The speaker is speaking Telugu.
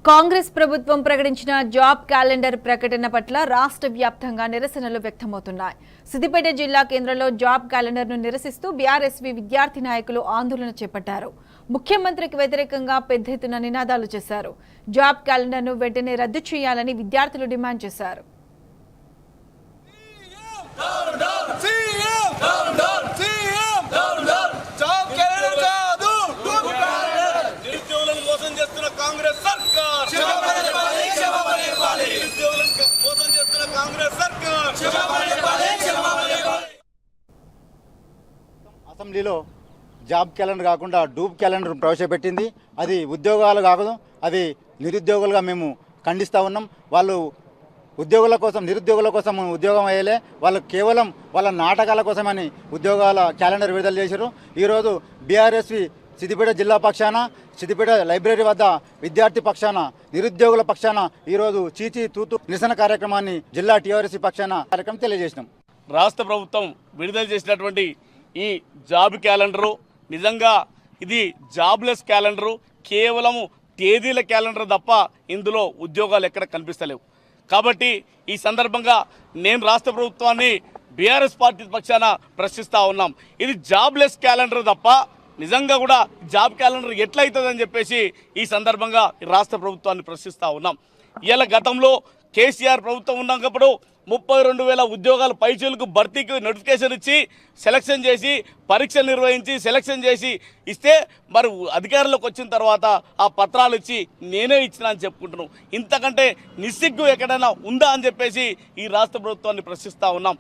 కాంగ్రెస్ ప్రభుత్వం ప్రకటించిన జాబ్ క్యాలెండర్ ప్రకటన పట్ల రాష్ట్ర వ్యాప్తంగా నిరసనలు వ్యక్తమవుతున్నాయి. సిద్దిపేట జిల్లా కేంద్రంలో జాబ్ క్యాలెండర్ను నిరసిస్తూ బీఆర్ఎస్వి విద్యార్థి నాయకులు ఆందోళన చేపట్టారు. ముఖ్యమంత్రికి వ్యతిరేకంగా పెద్ద ఎత్తున నినాదాలు చేశారు. జాబ్ క్యాలెండర్ను వెంటనే రద్దు చేయాలని విద్యార్థులు డిమాండ్ చేశారు. అసెంబ్లీలో జాబ్ క్యాలెండర్ కాకుండా డూబ్ క్యాలెండర్ ప్రవేశపెట్టింది. అది ఉద్యోగాలు కాదు, అది నిరుద్యోగులుగా మేము ఖండిస్తూ ఉన్నాం. వాళ్ళు ఉద్యోగుల కోసం, నిరుద్యోగుల కోసం ఉద్యోగం అయ్యలే, వాళ్ళు కేవలం వాళ్ళ నాటకాల కోసమని ఉద్యోగాల క్యాలెండర్ విడుదల చేశారు. ఈరోజు బీఆర్ఎస్వి సిద్దిపేట జిల్లా పక్షాన, సిద్దిపేట లైబ్రరీ వద్ద విద్యార్థి పక్షాన, నిరుద్యోగుల పక్షాన ఈరోజు చీచీ తూతు నిరసన కార్యక్రమాన్ని జిల్లా టీఆర్ఎస్ పక్షాన కార్యక్రమం తెలియజేసినాం. రాష్ట్ర ప్రభుత్వం విడుదల చేసినటువంటి ఈ జాబ్ క్యాలెండరు నిజంగా ఇది జాబ్లెస్ క్యాలెండరు, కేవలము తేదీల క్యాలెండర్ తప్ప ఇందులో ఉద్యోగాలు ఎక్కడ కనిపిస్తలేవు. కాబట్టి ఈ సందర్భంగా నేను రాష్ట్ర ప్రభుత్వాన్ని బీఆర్ఎస్ పార్టీ పక్షాన ప్రశ్నిస్తూ ఉన్నాం. ఇది జాబ్లెస్ క్యాలెండర్ తప్ప నిజంగా కూడా జాబ్ క్యాలెండర్ ఎట్లయితుందని చెప్పేసి ఈ సందర్భంగా రాష్ట్ర ప్రభుత్వాన్ని ప్రశ్నిస్తూ ఉన్నాం. ఇలా గతంలో కేసీఆర్ ప్రభుత్వం ఉన్నప్పుడు 32,000 ఉద్యోగాలు పైచీలకు భర్తీకి నోటిఫికేషన్ ఇచ్చి సెలక్షన్ చేసి పరీక్షలు నిర్వహించి సెలక్షన్ చేసి ఇస్తే మరి అధికారంలోకి వచ్చిన తర్వాత ఆ పత్రాలు ఇచ్చి నేనే ఇచ్చిన అని చెప్పుకుంటున్నాను. ఇంతకంటే నిస్సిగ్గు ఎక్కడైనా ఉందా అని చెప్పేసి ఈ రాష్ట్ర ప్రభుత్వాన్ని ప్రశ్నిస్తూ ఉన్నాం.